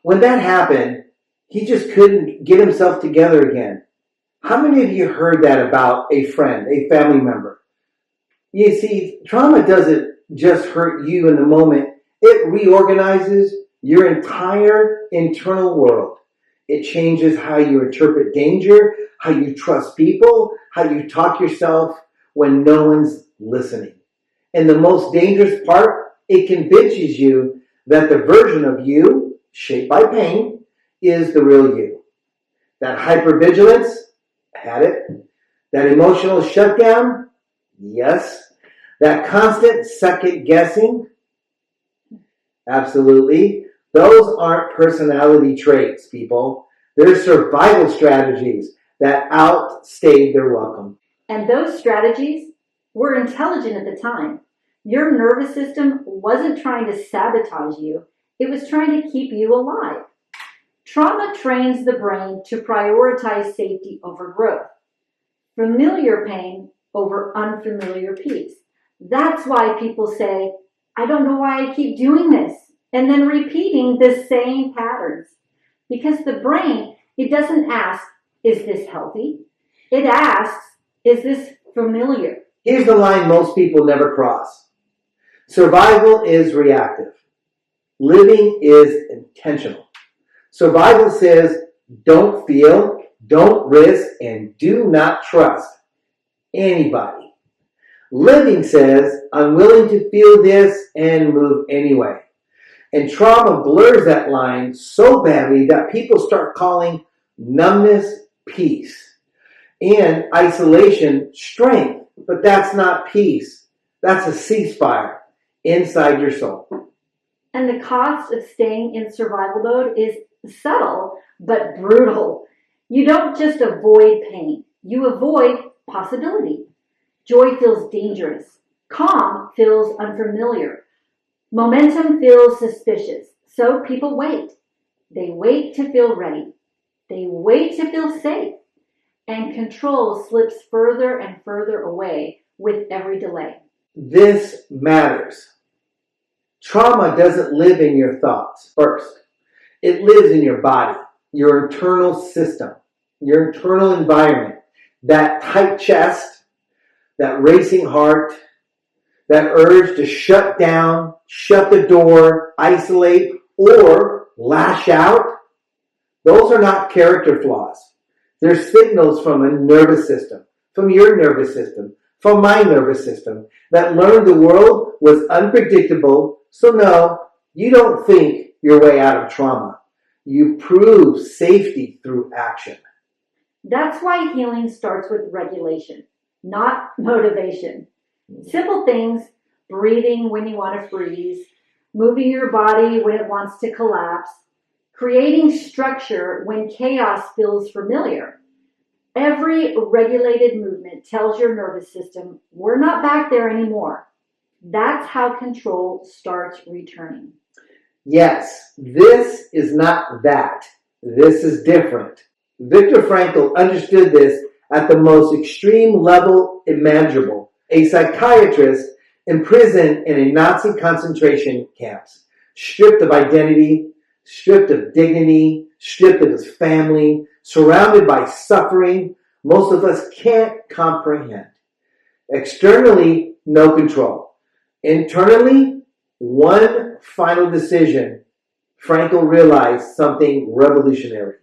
When that happened, he just couldn't get himself together again. How many of you heard that about a friend, a family member? You see, trauma doesn't just hurt you in the moment. It reorganizes your entire internal world. It changes how you interpret danger, how you trust people, how you talk yourself when no one's listening. And the most dangerous part, it convinces you that the version of you, shaped by pain, is the real you. That hypervigilance, had it. That emotional shutdown, yes. That constant second guessing, absolutely. Those aren't personality traits, people. They're survival strategies that outstayed their welcome. And those strategies were intelligent at the time. Your nervous system wasn't trying to sabotage you. It was trying to keep you alive. Trauma trains the brain to prioritize safety over growth, familiar pain over unfamiliar peace. That's why people say, I don't know why I keep doing this, and then repeating the same patterns. Because the brain, it doesn't ask, is this healthy? It asks, is this familiar? Here's the line most people never cross. Survival is reactive. Living is intentional. Survival says, don't feel, don't risk, and do not trust anybody. Living says, I'm willing to feel this and move anyway. And trauma blurs that line so badly that people start calling numbness peace and isolation strength. But that's not peace. That's a ceasefire inside your soul. And the cost of staying in survival mode is subtle but brutal. You don't just avoid pain, you avoid possibility. Joy feels dangerous. Calm feels unfamiliar. Momentum feels suspicious. So people wait. They wait to feel ready. They wait to feel safe. And control slips further and further away with every delay. This matters. Trauma doesn't live in your thoughts first. It lives in your body, your internal system, your internal environment, that tight chest, that racing heart, that urge to shut down, shut the door, isolate, or lash out. Those are not character flaws. They're signals from a nervous system, from your nervous system, from my nervous system, that learned the world was unpredictable. So no, you don't think your way out of trauma. You prove safety through action. That's why healing starts with regulation, not motivation. Simple things, breathing when you want to freeze, moving your body when it wants to collapse, creating structure when chaos feels familiar. Every regulated movement tells your nervous system, we're not back there anymore. That's how control starts returning. Yes, this is not that. This is different. Viktor Frankl understood this at the most extreme level imaginable. A psychiatrist imprisoned in a Nazi concentration camps, stripped of identity, stripped of dignity, stripped of his family, surrounded by suffering most of us can't comprehend. Externally, no control. Internally, one final decision. Frankl realized something revolutionary.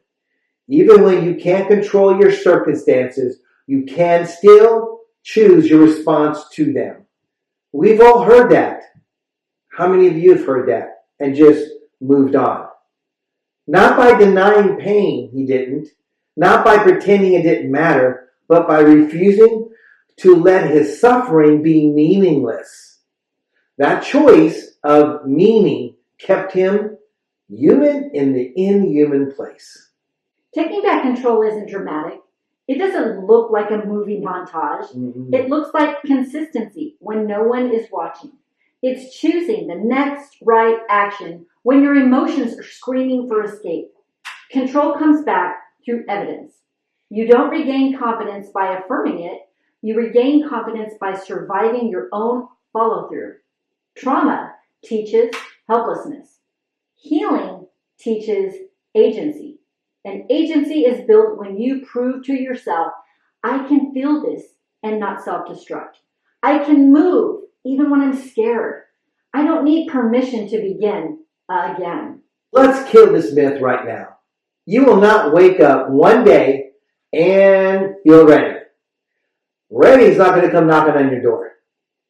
Even when you can't control your circumstances, you can still choose your response to them. We've all heard that. How many of you have heard that and just moved on? Not by denying pain, he didn't. Not by pretending it didn't matter, but by refusing to let his suffering be meaningless. That choice of meaning kept him human in the inhuman place. Taking back control isn't dramatic. It doesn't look like a movie montage. It looks like consistency when no one is watching. It's choosing the next right action when your emotions are screaming for escape. Control comes back through evidence. You don't regain confidence by affirming it. You regain confidence by surviving your own follow-through. Trauma teaches helplessness. Healing teaches agency. And agency is built when you prove to yourself, I can feel this and not self-destruct. I can move even when I'm scared. I don't need permission to begin again. Let's kill this myth right now. You will not wake up one day and feel ready. Ready is not going to come knocking on your door.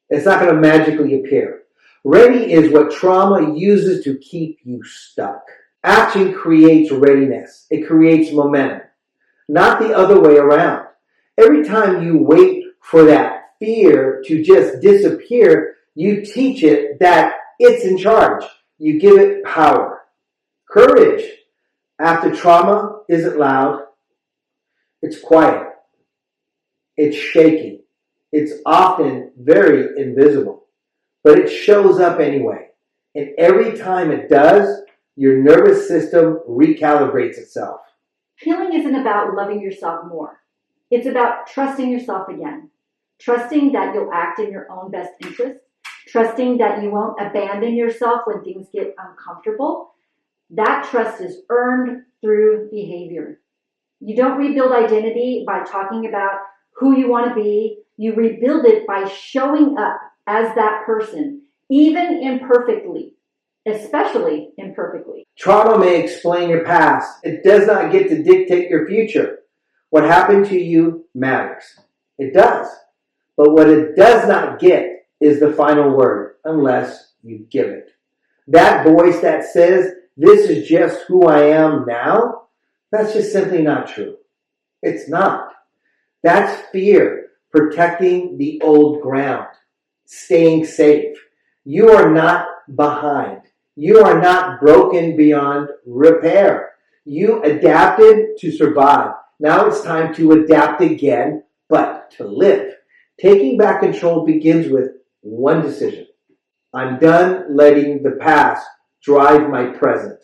It's not going to magically appear. Ready is what trauma uses to keep you stuck. Action creates readiness. It creates momentum, not the other way around. Every time you wait for that fear to just disappear, you teach it that it's in charge. You give it power. Courage after trauma isn't loud. It's quiet. It's shaky. It's often very invisible, but it shows up anyway. And every time it does, your nervous system recalibrates itself. Healing isn't about loving yourself more. It's about trusting yourself again. Trusting that you'll act in your own best interest. Trusting that you won't abandon yourself when things get uncomfortable. That trust is earned through behavior. You don't rebuild identity by talking about who you want to be. You rebuild it by showing up as that person, even imperfectly, especially imperfectly. Trauma may explain your past. It does not get to dictate your future. What happened to you matters. It does. But what it does not get is the final word unless you give it. That voice that says, this is just who I am now, that's just simply not true. It's not. That's fear protecting the old ground, staying safe. You are not behind. You are not broken beyond repair. You adapted to survive. Now it's time to adapt again, but to live. Taking back control begins with one decision. I'm done letting the past drive my present.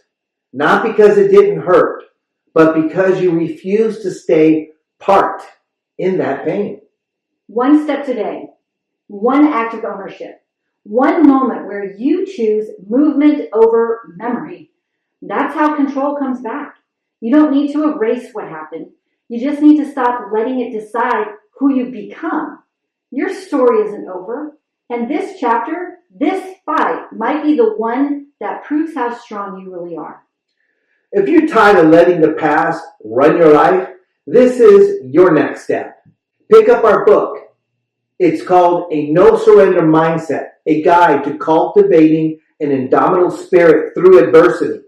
Not because it didn't hurt, but because you refuse to stay parked in that pain. One step today, one act of ownership, one moment where you choose movement over memory. That's how control comes back. You don't need to erase what happened. You just need to stop letting it decide who you become. Your story isn't over. And this chapter, this fight, might be the one that proves how strong you really are. If you're tired of letting the past run your life, this is your next step. Pick up our book. It's called A No Surrender Mindset, a guide to cultivating an indomitable spirit through adversity.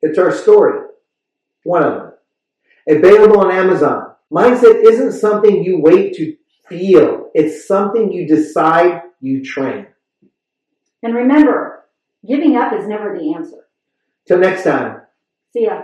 It's our story. One of them. Available on Amazon. Mindset isn't something you wait to feel. It's something you decide you train. And remember, giving up is never the answer. Till next time. See ya.